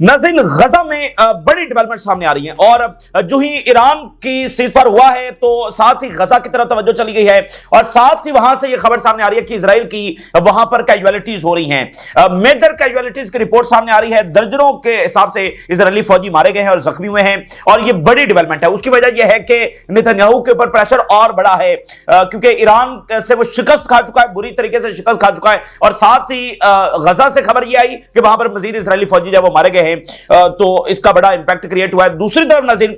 नाज़रीन, गजा में बड़ी डेवलपमेंट सामने आ रही हैं और जो ही ईरान की सीज़फायर हुआ है तो साथ ही गजा की तरफ तवज्जो चली गई है और साथ ही वहां से यह खबर सामने आ रही है कि इजराइल की वहां पर कैजुअलिटीज हो रही हैं। मेजर कैजुअलिटीज की रिपोर्ट सामने आ रही है। दर्जनों के हिसाब से इजरायली फौजी मारे गए हैं और जख्मी हुए हैं और यह बड़ी डेवलपमेंट है। उसकी वजह यह है कि नेतन्याहू के ऊपर प्रेशर और बड़ा है क्योंकि ईरान से वो शिकस्त खा चुका है, बुरी तरीके से शिकस्त खा चुका है और साथ ही गजा से खबर यह आई कि वहां पर मजीद इजरायली फौजी जब वो मारे गए हैं तो इसका बड़ा इंपैक्ट क्रिएट हुआ है। दूसरी तरफ नाज़रीन,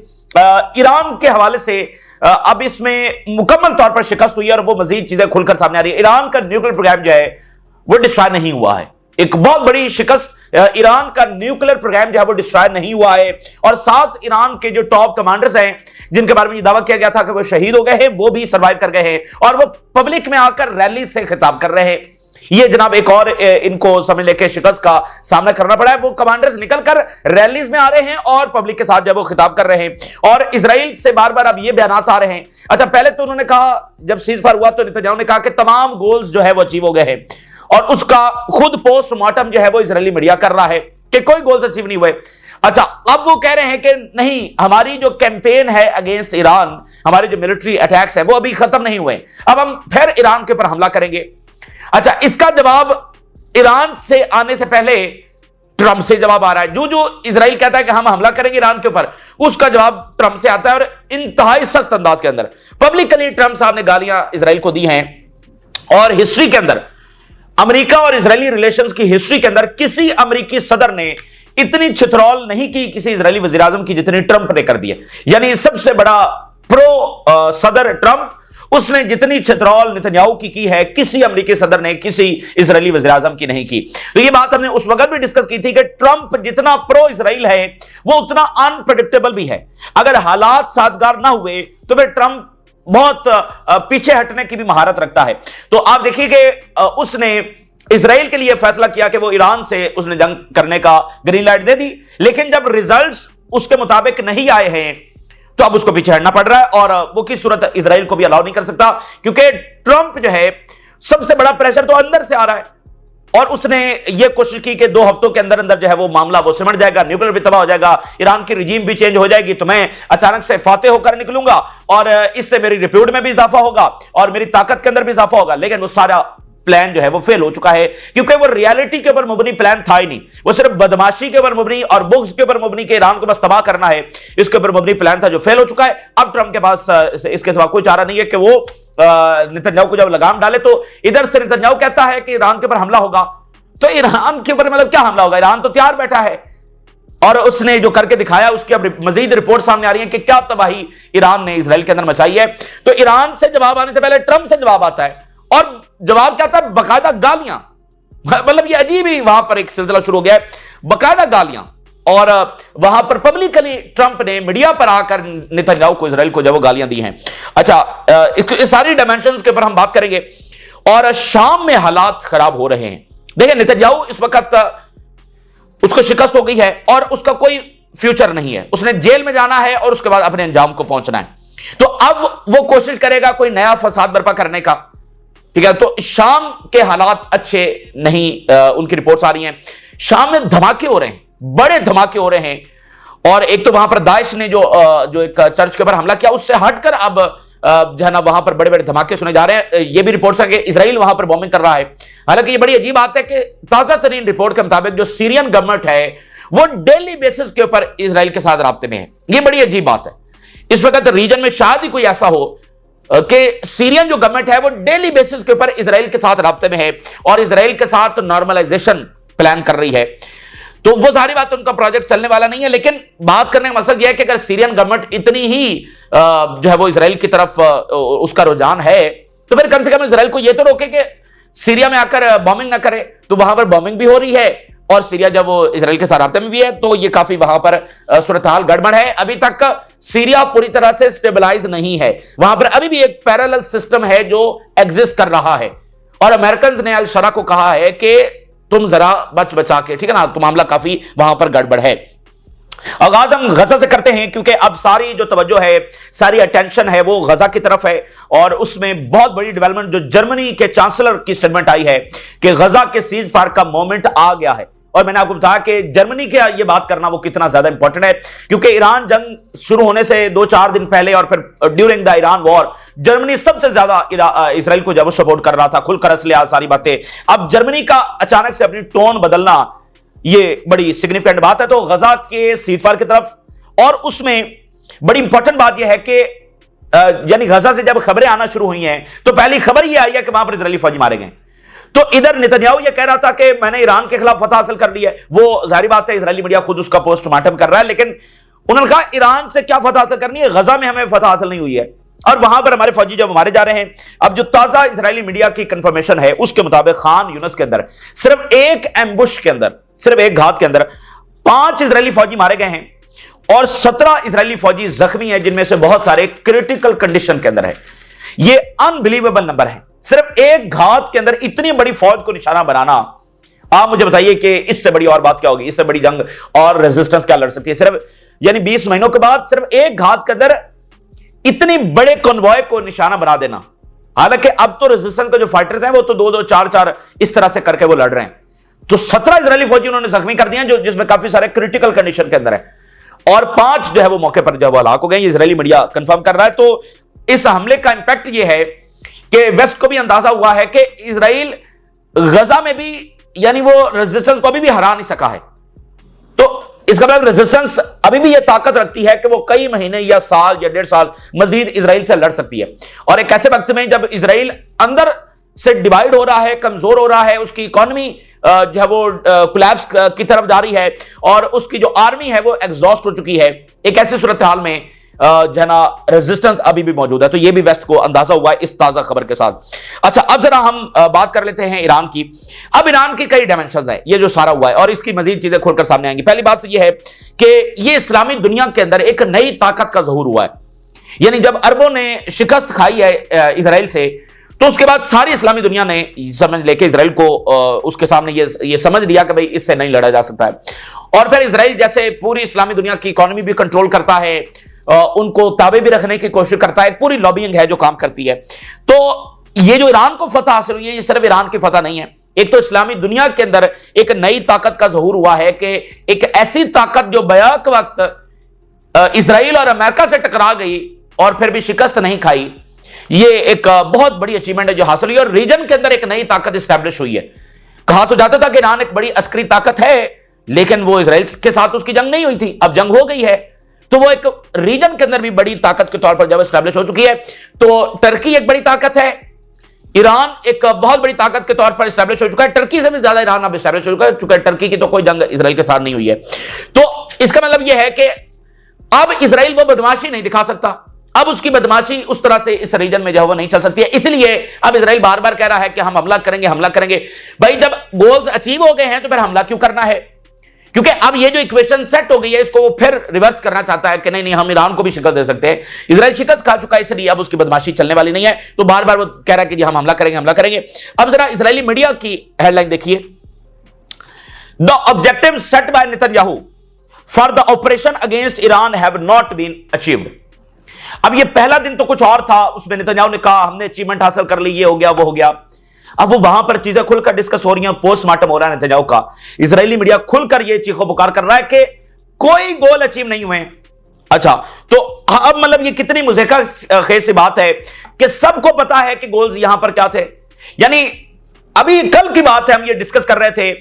ईरान के हवाले से अब इसमें मुकम्मल तौर पर शिकस्त हुई है और वो मजीद चीजें खुलकर सामने आ रही है। ईरान का न्यूक्लियर प्रोग्राम जो है वो डिस्ट्रॉय नहीं हुआ है। एक बहुत बड़ी शिकस्त, ईरान का न्यूक्लियर प्रोग्राम जो है वो डिस्ट्रॉय नहीं हुआ है और साथ ईरान के जो टॉप कमांडर्स हैं जिनके बारे में दावा किया गया था कि वो शहीद हो गए हैं, वो भी सर्वाइव कर गए हैं और वो पब्लिक में आकर रैली से खिताब कर रहे हैं। ये जनाब एक और इनको समझ लेके शिकस्त का सामना करना पड़ा है। वो कमांडर्स निकलकर रैलीज में आ रहे हैं और पब्लिक के साथ जब वो खिताब कर रहे हैं और इजराइल से बार बार अब ये बयानात आ रहे हैं। अच्छा, पहले तो उन्होंने कहा, जब सीज़फायर हुआ तो नेतन्याहू ने कहा कि तमाम गोल्स जो है वो अचीव हो गए हैं और उसका खुद पोस्टमार्टम जो है वो इजरायली मीडिया कर रहा है कि कोई गोल्स अचीव नहीं हुए। अच्छा, अब वो कह रहे हैं कि नहीं, हमारी जो कैंपेन है अगेंस्ट ईरान, हमारे जो मिलिट्री अटैक्स है वो अभी खत्म नहीं हुए, अब हम फिर ईरान के ऊपर हमला करेंगे। अच्छा, इसका जवाब ईरान से आने से पहले ट्रंप से जवाब आ रहा है। जो इजराइल कहता है कि हम हमला करेंगे ईरान के ऊपर, उसका जवाब ट्रंप से आता है और इंतहाई सख्त अंदाज के अंदर। पब्लिकली ट्रंप साहब ने गालियां इजराइल को दी हैं और हिस्ट्री के अंदर, अमेरिका और इजरायली रिलेशंस की हिस्ट्री के अंदर किसी अमेरिकी सदर ने इतनी छितरौल नहीं की किसी इजरायली वजीर आजम की जितनी ट्रंप ने कर दी है। यानी सबसे बड़ा प्रो सदर ट्रंप, उसने जितनी छितरौल नेतन्याहू की है किसी अमेरिकी सदर ने किसी इजरायली वज़ीर आज़म की नहीं की। तो ये बात हमने उस वक्त भी डिस्कस की थी कि ट्रंप जितना प्रो इजराइल है वो उतना अनप्रेडिक्टेबल भी है। अगर हालात साजगार ना हुए तो फिर ट्रंप बहुत पीछे हटने की भी महारत रखता है। तो आप देखिए कि उसने इजराइल के लिए फैसला किया कि वो ईरान से उसने जंग करने का ग्रीन लाइट दे दी, लेकिन जब रिजल्ट्स उसके मुताबिक नहीं आए हैं तो अब उसको पीछे हटना पड़ रहा है और वो किस सूरत इजराइल को भी अलाउ नहीं कर सकता क्योंकि ट्रंप जो है सबसे बड़ा प्रेशर तो अंदर से आ रहा है और उसने ये कोशिश की कि 2 हफ्तों के अंदर अंदर जो है वो मामला वो सिमट जाएगा, न्यूक्लियर भी तबाह हो जाएगा, ईरान की रिजीम भी चेंज हो जाएगी, तो मैं अचानक से फातेह होकर निकलूंगा और इससे मेरी रिप्यूट में भी इजाफा होगा और मेरी ताकत के अंदर भी इजाफा होगा। लेकिन वो सारा प्लान जो है वो फेल हो चुका है क्योंकि वो रियलिटी के ऊपर मुबनी प्लान था ही नहीं, वो सिर्फ बदमाशी के ऊपर मुबनी और बुक्स के ऊपर मुबनी के ईरान को बस तबाह करना है, इसके ऊपर मुबनी प्लान था जो फेल हो चुका है। अब ट्रंप के पास इसके सिवा कोई चारा नहीं है कि वो नेतन्याहू को जब लगाम डाले। तो इधर से नेतन्याहू कहता है कि ईरान के ऊपर हमला होगा, तो ईरान के ऊपर मतलब क्या हमला होगा? ईरान तो तैयार बैठा है और उसने जो करके दिखाया उसकी अब मजीद रिपोर्ट सामने आ रही है कि क्या तबाही ईरान ने इजराइल के अंदर मचाई है। तो ईरान से जवाब आने से पहले ट्रंप से जवाब आता है और जवाब क्या था? बकायदा गालियां। मतलब ये अजीब ही वहां पर एक सिलसिला शुरू हो गया है, बकायदा गालियां। और वहां पर पब्लिकली ट्रंप ने मीडिया पर आकर नेतन्याहू को, इजराइल को जब वो गालियां दी हैं। अच्छा, इस सारी डायमेंशंस के ऊपर हम बात करेंगे। और शाम में हालात खराब हो रहे हैं। देखिए, नेतन्याहू इस वक्त उसको शिकस्त हो गई है और उसका कोई फ्यूचर नहीं है, उसने जेल में जाना है और उसके बाद अपने अंजाम को पहुंचना है। तो अब वो कोशिश करेगा कोई नया फसाद बर्पा करने का, ठीक है। तो शाम के हालात अच्छे नहीं, उनकी रिपोर्ट्स आ रही हैं। शाम में धमाके हो रहे हैं, बड़े धमाके हो रहे हैं और एक तो वहां पर दाइश ने जो एक चर्च के ऊपर हमला किया, उससे हटकर अब जो है ना वहां पर बड़े बड़े धमाके सुने जा रहे हैं। ये भी रिपोर्ट्स है कि इजराइल वहां पर बॉम्बिंग कर रहा है। हालांकि ये बड़ी अजीब बात है कि ताजा तरीन रिपोर्ट के मुताबिक जो सीरियन गवर्नमेंट है वो डेली बेसिस के ऊपर इजराइल के साथ राब्ते में है। ये बड़ी अजीब बात है। इस वक्त रीजन में शायद ही कोई ऐसा हो कि सीरियन जो गवर्नमेंट है वो डेली बेसिस के ऊपर इजराइल के साथ राब्ते में है और इजराइल के साथ नॉर्मलाइजेशन प्लान कर रही है। तो वो सारी बात, उनका प्रोजेक्ट चलने वाला नहीं है। लेकिन बात करने का मकसद यह है कि अगर सीरियन गवर्नमेंट इतनी ही जो है वो इजराइल की तरफ उसका रुझान है तो फिर कम से कम इजराइल को यह तो रोके कि सीरिया में आकर बॉम्बिंग ना करे। तो वहां पर बॉम्बिंग भी हो रही है और सीरिया जब वो इजराइल के साथ राब्ते में भी है तो ये काफी वहां पर सूरत हाल गड़बड़ है। अभी तक सीरिया पूरी तरह से स्टेबलाइज नहीं है, वहां पर अभी भी एक पैरेलल सिस्टम है जो एग्जिस्ट कर रहा है और अमेरिकन ने अल शरा को कहा है कि तुम जरा बचा के, ठीक है ना, तो मामला काफी वहां पर गड़बड़ है। आगाज हम गजा से करते हैं क्योंकि अब सारी जो तवज्जो है, सारी अटेंशन है वो गजा की तरफ है और उसमें बहुत बड़ी डेवलपमेंट जो जर्मनी के चांसलर की स्टेटमेंट आई है कि गजा के सीज फायर का मोमेंट आ गया है और मैंने आपको बताया कि जर्मनी के ये बात करना वो कितना ज्यादा इंपॉर्टेंट है, क्योंकि ईरान जंग शुरू होने से 2-4 दिन पहले और फिर during the Iran war Germany सबसे ज्यादा इसराइल को जब सपोर्ट कर रहा था, खुलकर असले सारी बातें। अब जर्मनी का अचानक से अपनी टोन बदलना ये बड़ी सिग्निफिकेंट बात है। तो गजा के सीजफायर की तरफ, और उसमें बड़ी इंपॉर्टेंट बात यह है कि यानी गजा से जब खबरें आना शुरू हुई हैं तो पहली खबर यह आई है कि वहां पर इजरायली फौजी मारे गए। तो इधर नेतन्याहू यह कह रहा था कि मैंने ईरान के खिलाफ फतह हासिल कर ली है, वो जाहिर बात है इजरायली मीडिया खुद उसका पोस्टमार्टम कर रहा है, लेकिन उन्होंने कहा ईरान से क्या फतह हासिल करनी है, गजा में हमें फतह हासिल नहीं हुई है और वहां पर हमारे फौजी जब मारे जा रहे हैं। अब जो ताजा इजरायली मीडिया की कंफर्मेशन है उसके मुताबिक खान यूनिस के अंदर सिर्फ एक एम्बुश के अंदर, सिर्फ एक घात के अंदर 5 इजरायली फौजी मारे गए हैं और 17 इजरायली फौजी जख्मी हैं, जिनमें से बहुत सारे क्रिटिकल कंडीशन के अंदर है। ये अनबिलीवेबल नंबर है, सिर्फ एक घात के अंदर इतनी बड़ी फौज को निशाना बनाना। आप मुझे बताइए कि इससे बड़ी और बात क्या होगी, इससे बड़ी जंग और रेजिस्टेंस क्या लड़ सकती है? सिर्फ यानी 20 महीनों के बाद सिर्फ एक घात के अंदर इतनी बड़े कॉन्वॉय को निशाना बना देना। हालांकि अब तो रेजिस्टेंस के जो फाइटर्स हैं वो तो 2-2, 4-4 इस तरह से करके वो लड़ रहे हैं। तो 17 इजरायली फौजी उन्होंने जख्मी कर दिए, जो जिसमें काफी सारे क्रिटिकल कंडीशन के अंदर है, और 5 जो है वो मौके पर जो है हलाक हो गए। इजरायली मीडिया कंफर्म कर रहा है। तो इस हमले का इंपैक्ट ये है कि वेस्ट को भी अंदाजा हुआ है कि इजराइल गजा में भी यानी वो रेजिस्टेंस को अभी भी हरा नहीं सका है। तो इसका मतलब रेजिस्टेंस अभी भी ये ताकत रखती है कि वो कई महीने या साल या 1.5 साल मजीद इजराइल से लड़ सकती है। और एक ऐसे वक्त में जब इजराइल अंदर से डिवाइड हो रहा है, कमजोर हो रहा है, उसकी इकोनॉमी जो है वो कोलैप्स की तरफ जा रही है और उसकी जो आर्मी है वो एग्जॉस्ट हो चुकी है, एक ऐसी सूरत हाल में जो है ना रेजिस्टेंस अभी भी मौजूद है। तो ये भी वेस्ट को अंदाजा हुआ है इस ताजा खबर के साथ। अच्छा, अब जरा हम बात कर लेते हैं ईरान की। अब ईरान की कई डायमेंशंस हैं, ये जो सारा हुआ है और इसकी मजीद चीजें खुलकर सामने आएंगी। पहली बात तो ये है कि ये इस्लामी दुनिया के अंदर एक नई ताकत का ज़हूर हुआ है। यानी जब अरबों ने शिकस्त खाई है इजराइल से, तो उसके बाद सारी इस्लामी दुनिया ने समझ लेके इजराइल को उसके सामने ये समझ लिया कि भाई इससे नहीं लड़ा जा सकता है। और फिर इजराइल जैसे पूरी इस्लामी दुनिया की इकोनॉमी भी कंट्रोल करता है, उनको ताबे भी रखने की कोशिश करता है, पूरी लॉबिंग है जो काम करती है। तो ये जो ईरान को फतह हासिल हुई है, ये सिर्फ ईरान की फतह नहीं है, एक तो इस्लामी दुनिया के अंदर एक नई ताकत का ज़हूर हुआ है कि एक ऐसी ताकत जो बैक वक्त इजराइल और अमेरिका से टकरा गई और फिर भी शिकस्त नहीं खाई, ये एक बहुत बड़ी अचीवमेंट है जो हासिल हुई और रीजन के अंदर एक नई ताकत स्टैब्लिश हुई है। कहा तो जाता था कि ईरान एक बड़ी अस्करी ताकत है, लेकिन वो इजराइल के साथ उसकी जंग नहीं हुई थी, अब जंग हो गई है, तो वो एक रीजन के अंदर भी बड़ी ताकत के तौर पर जब स्टैब्लिश हो चुकी है। तो टर्की एक बड़ी ताकत है, ईरान एक बहुत बड़ी ताकत के तौर पर स्टैब्लिश हो चुका है, टर्की से भी ज्यादा ईरान अब स्टैब्लिश हो चुका है। टर्की की तो कोई जंग इजराइल के साथ नहीं हुई है। तो इसका मतलब यह है कि अब इजराइल वो बदमाशी नहीं दिखा सकता, अब उसकी बदमाशी उस तरह से इस रीजन में जो है वो नहीं चल सकती है। इसलिए अब इजराइल बार बार कह रहा है कि हम हमला करेंगे, हमला करेंगे। भाई जब गोल्स अचीव हो गए हैं तो फिर हमला क्यों करना है? क्योंकि अब ये जो इक्वेशन सेट हो गई है, इसको वो फिर रिवर्स करना चाहता है कि नहीं नहीं, हम ईरान को भी शिकस्त दे सकते हैं। इजराइल शिकस्त खा चुका है, इसलिए अब उसकी बदमाशी चलने वाली नहीं है। तो बार बार वो कह रहा है कि जी हम हमला करेंगे, हमला करेंगे। अब जरा इजरायली मीडिया की हेडलाइन देखिए, the objective set by Netanyahu for the operation against Iran have not been achieved. अब ये पहला दिन तो कुछ और था, उसमें नेतन्याहू ने कहा हमने अचीवमेंट हासिल कर ली, ये हो गया, वो हो गया। अब वो वहां पर चीजें खुलकर डिस्कस हो रही हैं, पोस्टमार्टम हो रहा है नेतन्याहू का। इजरायली मीडिया खुलकर ये चीखो पुकार कर रहा है कि कोई गोल अचीव नहीं हुए। अच्छा, तो अब मतलब ये कितनी मुज़ेका खेज सी बात है कि सबको पता है कि गोल्स यहां पर क्या थे। यानी अभी कल की बात है, हम ये डिस्कस कर रहे थे,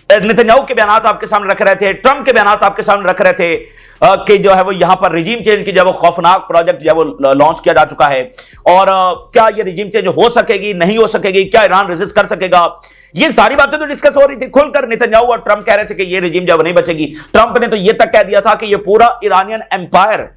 नेतन्याहू के बयान आपके सामने रख रहे थे, ट्रंप के बयान आपके सामने रख रहे थे कि जो है वो यहां पर रिजीम चेंज की जो वो खौफनाक प्रोजेक्ट जो है वो लॉन्च किया जा चुका है। और क्या ये रिजीम चेंज हो सकेगी, नहीं हो सकेगी, क्या ईरान रेजिस्ट कर सकेगा, ये सारी बातें तो डिस्कस हो रही थी खुलकर। नेतन्याहू और ट्रंप कह रहे थे कि ये रिजीम जब नहीं बचेगी। ट्रंप ने तो ये तक कह दिया था कि ये पूरा ईरानियन एम्पायर,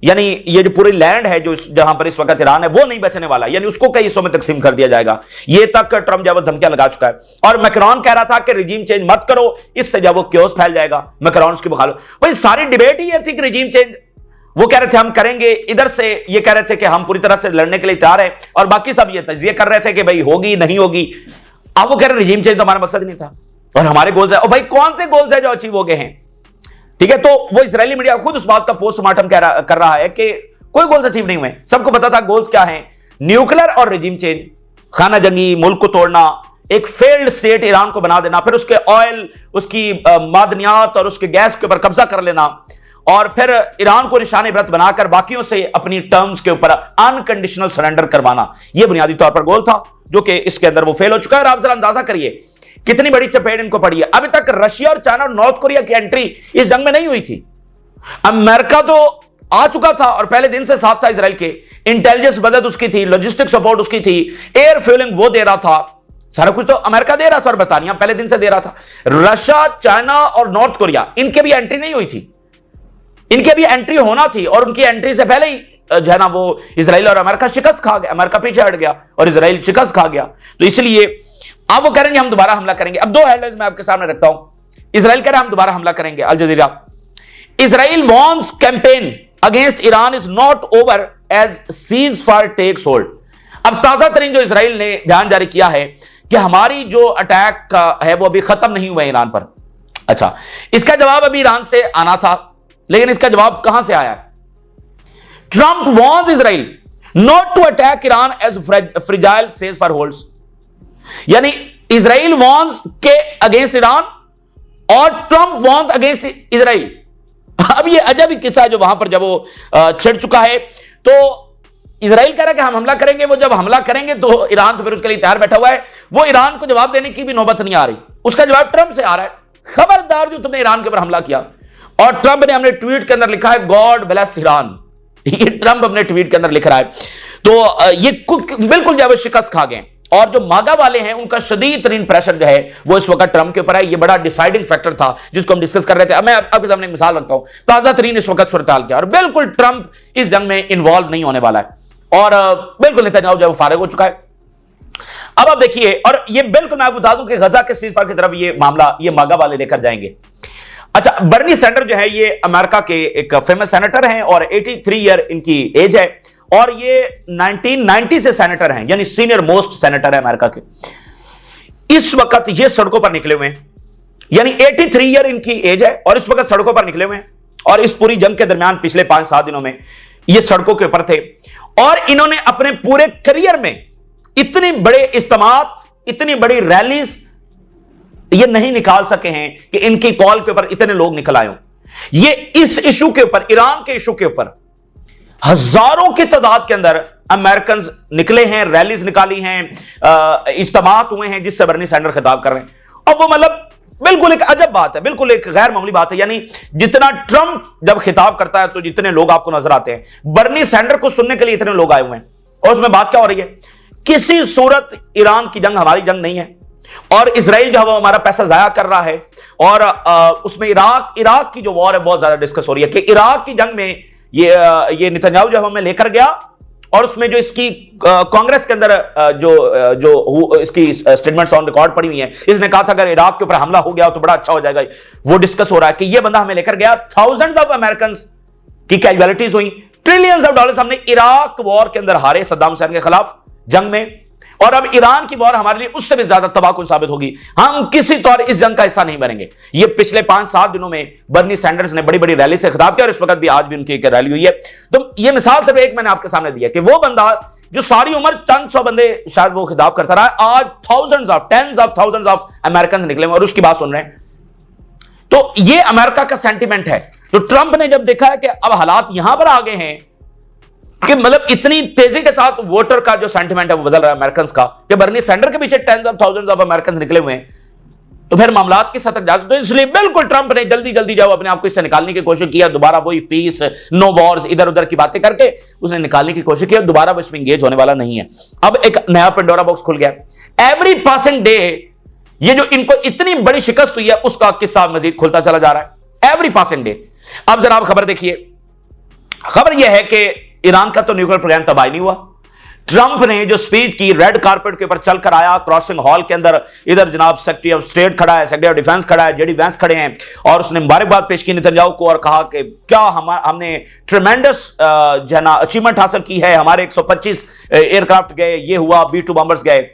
यानी ये जो पूरी लैंड है जो जहां पर इस वक्त ईरान है, वो नहीं बचने वाला, यानी उसको कई हिस्सों में तकसीम कर दिया जाएगा। ये तक ट्रंप जब धमकियां लगा चुका है। और मैक्रोन कह रहा था कि रिजीम चेंज मत करो, इससे जब वो क्योस फैल जाएगा। मैक्रोन उसकी मुखालिफ, भाई सारी डिबेट ही ये थी कि रिजीम चेंज वो कह रहे थे हम करेंगे, इधर से ये कह रहे थे कि हम पूरी तरह से लड़ने के लिए तैयार है, और बाकी सब ये तजिए कर रहे थे कि भाई होगी नहीं होगी। अब वो कह रहे रिजीम चेंज तो हमारा मकसद नहीं था और हमारे गोल्स है। और भाई कौन से गोल्स है जो अचीव हो गए हैं? ठीक है, तो वो इजरायली मीडिया खुद उस बात का पोस्टमार्टम कर रहा है कि कोई गोल्स अचीव नहीं हुए। सबको पता था गोल्स क्या हैं, न्यूक्लियर और रिजीम चेंज, खाना जंगी, मुल्क को तोड़ना, एक फेल्ड स्टेट ईरान को बना देना, फिर उसके ऑयल, उसकी मादनियात और उसके गैस के ऊपर कब्जा कर लेना, और फिर ईरान को निशाने व्रत बनाकर बाकियों से अपनी टर्म्स के ऊपर अनकंडीशनल सरेंडर करवाना, यह बुनियादी तौर पर गोल था, जो कि इसके अंदर वो फेल हो चुका है। और आप जरा अंदाजा करिए कितनी बड़ी चपेट इनको पड़ी है। अभी तक रशिया और चाइना और नॉर्थ कोरिया की एंट्री इस जंग में नहीं हुई थी। अमेरिका तो आ चुका था और पहले दिन से साथ था इजराइल के, इंटेलिजेंस मदद उसकी थी, लॉजिस्टिक सपोर्ट उसकी थी, एयर फ्यूलिंग वो दे रहा था, सारा कुछ तो अमेरिका दे रहा था और बरतानिया पहले दिन से दे रहा था। रशिया, चाइना और नॉर्थ कोरिया, इनके भी एंट्री नहीं हुई थी, इनके भी एंट्री होना थी, और उनकी एंट्री से पहले ही जो है ना वो इजराइल और अमेरिका शिकस्त खा गया, अमेरिका पीछे हट गया और इजराइल शिकस्त खा गया। तो इसलिए अब वो करेंगे हम दोबारा हमला करेंगे। अब दो हेडलाइंस मैं आपके सामने रखता हूं। इजराइल कह रहा है हम दोबारा हमला करेंगे, Al Jazeera, Israel vows campaign against Iran is not over as ceasefire takes hold. अब ताजा तरीन जो इजराइल ने बयान जारी किया है कि हमारी जो अटैक का है वो अभी खत्म नहीं हुआ ईरान पर। अच्छा, इसका जवाब अभी ईरान से आना था, लेकिन इसका जवाब कहां से आया? Trump warns Israel not to attack Iran as fragile ceasefire holds, यानी इजराइल वॉन्स के अगेंस्ट ईरान और ट्रंप वॉन्स अगेंस्ट इजराइल। अब ये अजब ही किस्सा है जो वहां पर जब वो छिड़ चुका है, तो इजराइल कह रहा है कि हम हमला करेंगे, वो जब हमला करेंगे तो ईरान तो फिर उसके लिए तैयार बैठा हुआ है, वो ईरान को जवाब देने की भी नौबत नहीं आ रही, उसका जवाब ट्रंप से आ रहा है, खबरदार जो तुमने ईरान के ऊपर हमला किया। और ट्रंप ने हमने ट्वीट के अंदर लिखा है गॉड ब्लेस ईरान, ये ट्रंप अपने ट्वीट के अंदर लिख रहा है। तो ये बिल्कुल जो है शिकस्त खा गए, और जो मागा वाले हैं उनका शदीद तरीन प्रेशर जो है वो इस वक्त ट्रंप के ऊपर है। ये बड़ा डिसाइडिंग फैक्टर था जिसको हम डिस्कस कर रहे थे। अब मैं आपके सामने एक मिसाल रखता हूं, ताजा तरीन इस वक्त सूरत-ए-हाल क्या, और बिल्कुल ट्रंप इस जंग में इन्वॉल्व नहीं होने वाला है, और बिल्कुल नेतन्याहू जो है वो फारिग हो चुका है। अब आप देखिए, और ये बिल्कुल मैं आपको बता दूं कि गजा के सीज़फायर की तरफ ये मामला ये मागा वाले लेकर जाएंगे। अच्छा, बर्नी सैंडर जो है ये अमेरिका के एक फेमस सेनेटर हैं और 83 ईयर इनकी एज है, और ये 1990 से सेनेटर हैं, यानी सीनियर मोस्ट सेनेटर है अमेरिका के। इस वक्त ये सड़कों पर निकले हुए हैं, यानी 83 ईयर इनकी एज है और इस वक्त सड़कों पर निकले हुए हैं, और इस पूरी जंग के दरमियान पिछले 5-7 दिनों में ये सड़कों के ऊपर थे, और इन्होंने अपने पूरे करियर में इतनी बड़े इज्तिमात, इतनी बड़ी रैलीज ये नहीं निकाल सके हैं कि इनकी कॉल के ऊपर इतने लोग निकल आए हों। ये इस इशू के ऊपर, ईरान के इशू के ऊपर हजारों की तादाद के अंदर अमेरिकन निकले हैं, रैलीज निकाली हैं, इज्तिमात हुए हैं जिससे बर्नी सैंडर खिताब कर रहे हैं। और वो मतलब बिल्कुल एक अजब बात है, बिल्कुल एक गैर मामूली बात है, यानी जितना ट्रंप जब खिताब करता है तो जितने लोग आपको नजर आते हैं, बर्नी सैंडर को सुनने के लिए इतने लोग आए हुए हैं। और उसमें बात क्या हो रही है? किसी सूरत ईरान की जंग हमारी जंग नहीं है, और इजराइल जो है वो हमारा पैसा जाया कर रहा है, और उसमें इराक की जो वॉर है बहुत ज्यादा डिस्कस हो रही है कि इराक की जंग में ये नेतन्याहू जो हमें लेकर गया, और उसमें जो इसकी कांग्रेस के अंदर जो इसकी स्टेटमेंट्स ऑन रिकॉर्ड पड़ी हुई हैं, इसने कहा था अगर इराक के ऊपर हमला हो गया तो बड़ा अच्छा हो जाएगा। वो डिस्कस हो रहा है कि ये बंदा हमें लेकर गया, थाउजेंड्स ऑफ अमेरिकन की कैजुअलिटीज हुई, ट्रिलियंस ऑफ डॉलर्स हमने इराक वॉर के अंदर हारे सद्दाम हुसैन के खिलाफ जंग में, और अब ईरान की वॉर हमारे लिए उससे भी ज्यादा तबाहकुन साबित होगी। हम किसी तौर इस जंग का हिस्सा नहीं बनेंगे। ये पिछले 5-7 दिनों में बर्नी सैंडर्स ने बड़ी बड़ी रैली से खिताब किया, और इस वक्त भी आज भी उनकी एक रैली हुई है। तो ये मिसाल सिर्फ एक मैंने आपके सामने दी है कि वो बंदा जो सारी उम्र चंद सौ बंदे शायद वो खिताब करता रहा, आज thousands of, tens of thousands of American निकले और उसकी बात सुन रहे हैं। तो ये अमेरिका का सेंटिमेंट है। तो ट्रंप ने जब देखा है कि अब हालात यहां पर आ गए हैं कि मतलब इतनी तेजी के साथ वोटर का जो सेंटिमेंट है वो बदल रहा है अमेरिकन का, कि बर्नी सैंडर के पीछे tens of thousands of American निकले हुए हैं, तो फिर मामलात की सतह जा सकते। तो इसलिए बिल्कुल ट्रंप ने जल्दी जल्दी जाओ अपने आप को इससे निकालने की कोशिश किया, दोबारा वही पीस, नो वॉर्स, इधर उधर की बातें करके उसने निकालने की कोशिश की, दोबारा वो इसमें एंगेज होने वाला नहीं है। अब एक नया पेंडोरा बॉक्स खुल गया। एवरी पासिंग डे ये जो इनको इतनी बड़ी शिकस्त हुई है उसका किस्सा मजीद खुलता चला जा रहा है, एवरी पासिंग डे। अब जरा आप खबर देखिए, खबर यह है कि ईरान का तो न्यूक्लियर प्रोग्राम तबाह नहीं हुआ। ट्रंप ने जो स्पीच की, रेड कारपेट के ऊपर चलकर आया, क्रॉसिंग हॉल के अंदर, इधर जनाब सेक्रेटरी ऑफ स्टेट खड़ा है, सेक्रेटरी ऑफ डिफेंस खड़ा है, जेडी वैंस खड़े हैं, और उसने मुबारकबाद पेश की नेतन्याहू को और कहा कि क्या हमने ट्रेमेंडस अचीवमेंट हासिल की है, हमारे 125 एयरक्राफ्ट गए, ये हुआ, B-2 बॉम्बर्स गए।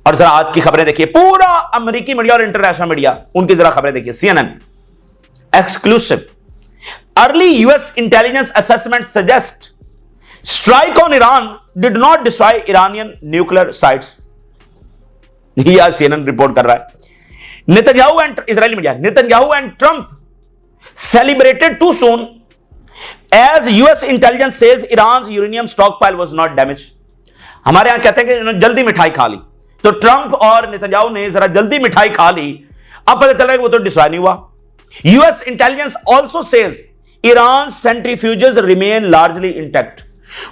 और जरा आज की खबरें देखिए, पूरा अमेरिकी मीडिया और इंटरनेशनल मीडिया उनकी जरा खबरें देखिए। CNN exclusive, early US intelligence assessments suggest strike on Iran did not destroy Iranian nuclear sites. यह CNN रिपोर्ट कर रहा है। Netanyahu and Israeli media, Netanyahu and Trump celebrated too soon as US intelligence says Iran uranium stockpile was not damage. हमारे यहां कहते हैं कि इन्होंने जल्दी मिठाई खा ली, तो ट्रंप और नेतन्याहू ने जरा जल्दी मिठाई खा ली, अब पता चल रहा है कि वो तो डिस्ट्रॉय नहीं हुआ। US intelligence also says Iran centrifuges remain largely intact.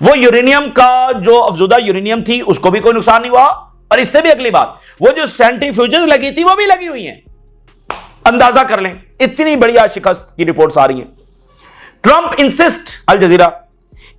वो यूरेनियम का जो अफजूदा यूरेनियम थी उसको भी कोई नुकसान नहीं हुआ, और इससे भी अगली बात, वो जो सेंट्रीफ्यूजेस लगी थी वो भी लगी हुई हैं। अंदाजा कर लें, इतनी बढ़िया शिकस्त की रिपोर्ट्स आ रही हैं। Trump insist, Al Jazeera,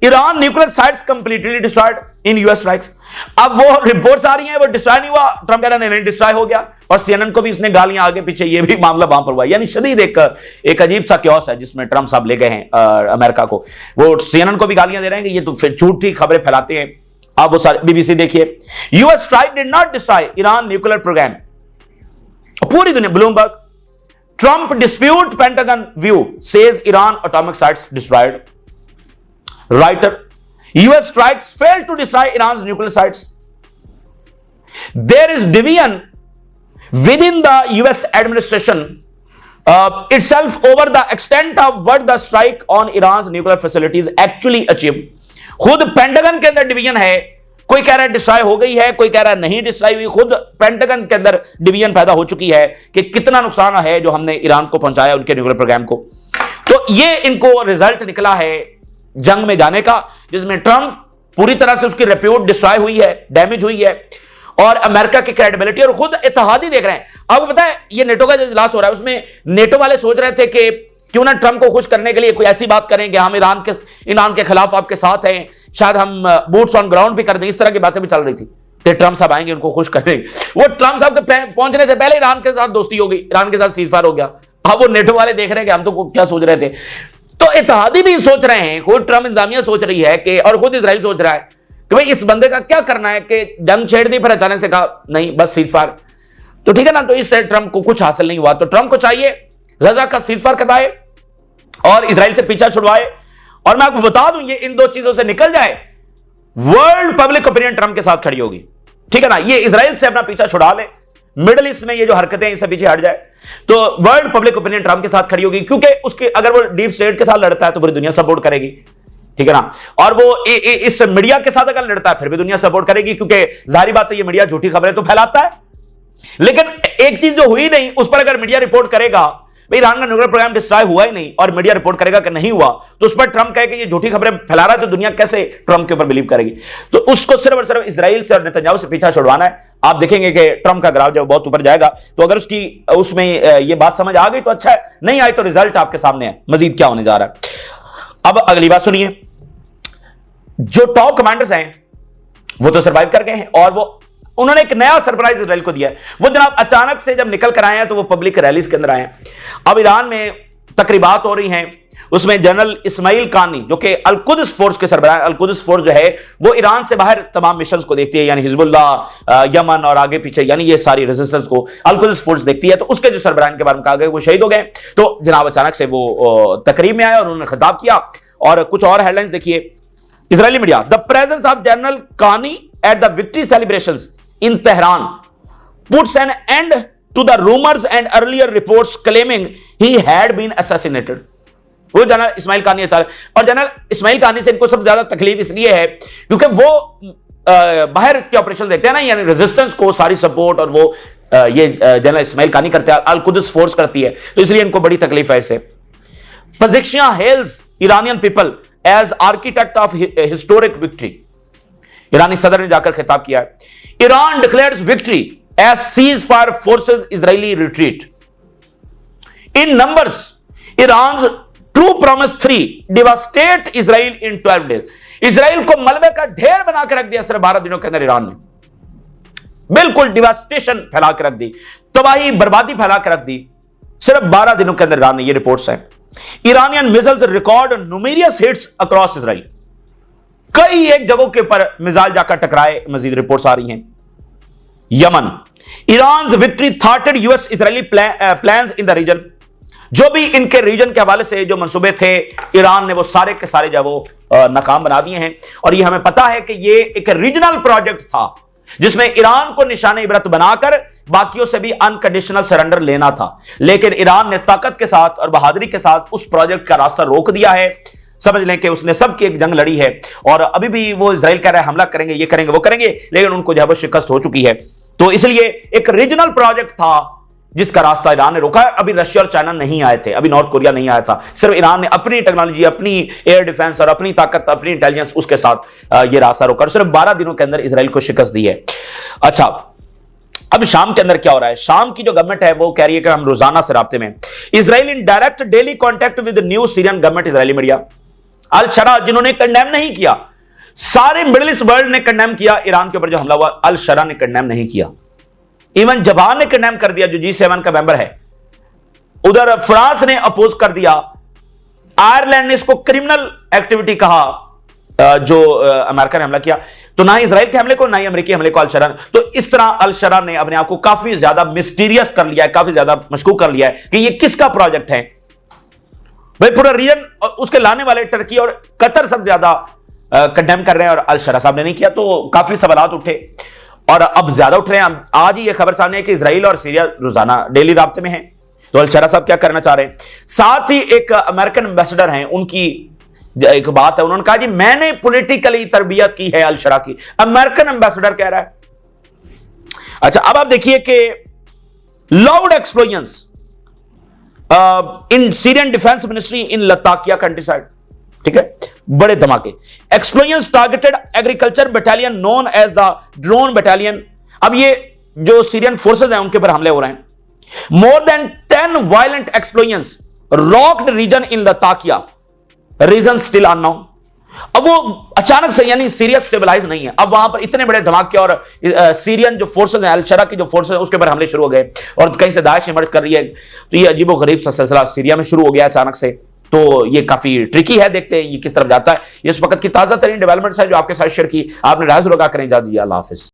Iran nuclear sites completely destroyed in US strikes. अब वो रिपोर्ट्स आ रही हैं वो डिस्ट्रॉय नहीं हुआ, ट्रंप कह रहा नहीं डिस्ट्रॉय हो गया, और CNN को भी इसने गालियां आगे पीछे, ये भी मामला वहां पर हुआ। यानी शदीद एक अजीब सा क्योस है जिसमें ट्रंप साहब ले गए हैं अमेरिका को। वो CNN को भी गालियां दे रहे हैं कि ये तो फिर झूठी खबरें फैलाते हैं। आप वो सारे BBC देखिए, US strike did not destroy Iran nuclear programme. पूरी दुनिया, Bloomberg, Trump dispute Pentagon view says Iran atomic sites destroyed. Writer, US strikes failed to destroy Iran's nuclear sites. There is division within the US administration itself over the extent of what the strike on Iran's nuclear facilities actually achieved. खुद pentagon के अंदर division है, कोई कह रहा है destroy हो गई है, कोई कह रहा है नहीं डिस्ट्रॉय हुई। खुद पेंटागन के अंदर डिवीजन पैदा हो चुकी है कि कितना नुकसान है जो हमने ईरान को पहुंचाया उनके न्यूक्लियर प्रोग्राम को। तो ये इनको रिजल्ट निकला है जंग में जाने का, जिसमें ट्रंप पूरी तरह से उसकी रेप्यूट डिस्ट्रॉय हुई है, डैमेज हुई है, और अमेरिका की क्रेडिबिलिटी, और खुद इत्तेहादी देख रहे हैं। आपको पता है ये नेटो का जो इजलास हो रहा है उसमें नेटो वाले सोच रहे थे कि क्यों ना ट्रंप को खुश करने के लिए कोई ऐसी बात करें कि हम ईरान के खिलाफ आपके साथ हैं, शायद हम बूट्स ऑन ग्राउंड भी कर दें। इस तरह की बातें भी चल रही थी कि ट्रंप साहब आएंगे उनको खुश करेंगे। वो ट्रंप साहब के पहुंचने से पहले ईरान के साथ दोस्ती हो गई, ईरान के साथ सीजफायर हो गया। अब वो नेटो वाले देख रहे हैं कि हम तो क्या सोच रहे थे। तो इत्तेहादी भी सोच रहे हैं, खुद ट्रंप इंतजामिया सोच रही है कि, और खुद इजराइल सोच रहा है कि भाई इस बंदे का क्या करना है कि जंग छेड़ दी, फिर अचानक से कहा नहीं बस सीजफायर, तो ठीक है ना। तो इससे ट्रंप को कुछ हासिल नहीं हुआ। तो ट्रंप को चाहिए गजा का सीजफायर करवाए और इजराइल से पीछा छुड़वाए। और मैं आपको बता दूं, ये इन दो चीजों से निकल जाए, वर्ल्ड पब्लिक ओपिनियन ट्रंप के साथ खड़ी होगी, ठीक है ना। ये इजराइल से अपना पीछा छुड़ा ले, मिडिल ईस्ट में ये जो हरकतें इससे पीछे हट जाए, तो वर्ल्ड पब्लिक ओपिनियन ट्रंप के साथ खड़ी होगी, क्योंकि उसके अगर वो डीप स्टेट के साथ लड़ता है तो पूरी दुनिया सपोर्ट करेगी, ठीक है ना। और वो इस मीडिया के साथ अगर लड़ता है फिर भी दुनिया सपोर्ट करेगी, क्योंकि जाहिर बात है ये मीडिया झूठी खबरें तो फैलाता है। लेकिन एक चीज जो हुई नहीं उस पर अगर मीडिया रिपोर्ट करेगा भाई ईरान का न्यूक्लियर प्रोग्राम डिस्ट्रॉय हुआ ही नहीं, और मीडिया रिपोर्ट करेगा कि नहीं हुआ, तो उस पर ट्रंप कहे कि ये झूठी खबरें फैला रहा है, तो दुनिया कैसे ट्रंप के ऊपर बिलीव करेगी। तो उसको सिर्फ और सिर्फ इजराइल से और नेतन्याहू से पीछा छुड़वाना है। आप देखेंगे कि ट्रंप का ग्राफ जब बहुत ऊपर जाएगा, तो अगर उसमें ये बात समझ आ गई तो अच्छा है, नहीं आई तो रिजल्ट आपके सामने है मजीद क्या होने जा रहा है। अब अगली बात सुनिए, जो टॉप कमांडर्स हैं वो तो सर्वाइव कर गए हैं, और उन्होंने एक नया सरप्राइज इजराइल को दिया है। वो जनाब अचानक से जब निकल कर आए हैं तो वो पब्लिक रैलीज के अंदर आए हैं। अब ईरान में तकरीबात हो रही हैं, उसमें जनरल इस्माइल कानी जो कि अल-कुद्स फोर्स के सरबराह, अल-कुद्स फोर्स जो है वो ईरान से बाहर तमाम मिशंस को देखती है, यानी हिजबुल्लाह, यमन और आगे पीछे, यानी ये सारी रेजिस्टेंस को अल-कुद्स फोर्स देखती है। तो उसके जो सरबराह के बारे में कहा गया वो शहीद हो गए। तो जनाब अचानक से वो तकरीब में आए और उन्होंने खिताब किया। और कुछ और हेडलाइंस देखिए, Israeli media, the presence of General Qaani at the victory celebrations in Tehran puts an end to the rumors and earlier reports claiming he had been assassinated। वो जनरल इस्माइल कानी अचानक, और जनरल इस्माइल कानी से इनको सबसे ज्यादा तकलीफ इसलिए है क्योंकि वो बाहर के ऑपरेशन देखते हैं ना, यानी रेजिस्टेंस को सारी सपोर्ट और वो ये जनरल इस्माइल कानी करते हैं, अल-कुद्स फोर्स करती है, तो इसलिए इनको बड़ी तकलीफ है इससे। Pezeshkian hails Iranian people as architect of historic victory। ईरानी सदर ने जाकर खिताब किया है। Iran declares victory as ceasefire forces Israeli retreat. In numbers Iran True Promise 3 devastate Israel in 12 days. Israel को मलबे का ढेर बनाकर रख दिया सिर्फ 12 दिनों के अंदर ईरान ने, बिल्कुल डिवास्टेशन फैला कर रख दी, तबाही बर्बादी फैला कर रख दी सिर्फ 12 दिनों के अंदर ईरान ने। ये रिपोर्ट्स हैं। Iranian missiles record numerous hits across Israel. कई एक जगहों के ऊपर मिसाइल जाकर टकराए, मजीद रिपोर्ट्स आ रही हैं। यमन, ईरान विक्ट्री थॉटेड US Israeli plans in the region. जो भी इनके रीजन के हवाले से जो मंसूबे थे ईरान ने वो सारे के सारे जो वो नाकाम बना दिए हैं। और ये हमें पता है कि ये एक रीजनल प्रोजेक्ट था, जिसमें ईरान को निशाने इबरत बनाकर बाकियों से भी अनकंडीशनल सरेंडर लेना था। लेकिन ईरान ने ताकत के साथ और बहादुरी के साथ उस प्रोजेक्ट का रास्ता रोक दिया है। समझ लें कि उसने सबकी एक जंग लड़ी है और अभी भी वो इजराइल कह रहा है हमला करेंगे, ये करेंगे, वो करेंगे, लेकिन उनको जो है वो शिकस्त हो चुकी है। तो इसलिए एक रीजनल प्रोजेक्ट था जिसका रास्ता ईरान ने रोका है। अभी रशिया और चाइना नहीं आए थे, अभी नॉर्थ कोरिया नहीं आया था। सिर्फ ईरान ने अपनी टेक्नोलॉजी, अपनी एयर डिफेंस और अपनी ताकत, अपनी इंटेलिजेंस उसके साथ ये रास्ता रोका और सिर्फ 12 दिनों के अंदर इजराइल को शिकस्त दी है। अच्छा, अब शाम के अंदर क्या हो रहा है? शाम की जो गवर्नमेंट है वो कह रही है कि हम रोजाना से राब्ते में। Israel in direct daily contact with new Syrian government, Israeli media. Al Sharaa जिन्होंने कंडेम नहीं किया, सारे मिडिल ईस्ट वर्ल्ड ने कंडेम किया ईरान के ऊपर जो हमला हुआ, अल शरा ने कंडेम नहीं किया। इवन जापान ने कंडेम कर दिया जो G7 का मेंबर है। उधर फ्रांस ने अपोज कर दिया। आयरलैंड ने इसको क्रिमिनल एक्टिविटी कहा जो अमेरिका ने हमला किया। तो ना ही इजराइल के हमले को, ना ही अमेरिकी हमले को अल शरा ने। तो इस तरह अल शरा ने अपने आप को काफी ज्यादा मिस्टीरियस कर लिया है, काफी ज्यादा मशकूक कर लिया है कि ये किसका प्रोजेक्ट है। भाई पूरा रीजन और उसके लाने वाले टर्की और कतर सब ज्यादा कंडेम कर रहे हैं और अल शरा साहब ने नहीं किया। तो काफी सवालात उठे और अब ज्यादा उठ रहे हैं। आज ही यह खबर सामने है कि इजराइल और सीरिया रोजाना डेली राब्ते में है। तो अल शरा साहब क्या करना चाह रहे हैं? साथ ही एक अमेरिकन एम्बेसडर हैं, उनकी एक बात है, उन्होंने कहा जी मैंने पॉलिटिकली तरबियत की है अल शरा की। अमेरिकन एम्बेसडर कह रहा है। अच्छा, अब आप देखिए कि loud explosions in Syrian defence ministry in Latakia countryside, ठीक है, बड़े धमाके। Explosions targeted agriculture battalion known as the drone battalion. अब ये जो सीरियन फोर्सेस हैं उनके ऊपर हमले हो रहे हैं। More than 10 violent explosions rocked region in Latakia, region still unknown. अब वो अचानक से, यानी सीरिया स्टेबलाइज नहीं है। अब वहां पर इतने बड़े धमाके और सीरियन जो फोर्सेस हैं, अल शरा की जो फोर्सेस हैं, उसके ऊपर हमले शुरू हो गए और कहीं से दाइश इमर्ज कर रही है। तो ये अजीबो गरीब सा सिलसिला सीरिया में शुरू हो गया अचानक से। तो ये काफी ट्रिकी है, देखते हैं ये किस तरफ जाता है। इस वक्त की ताजा तरीन डेवलपमेंट्स है जो आपके साथ शेयर की। आपने राज लगा करें, इजाजत दीजिए, अल्लाह हाफिज।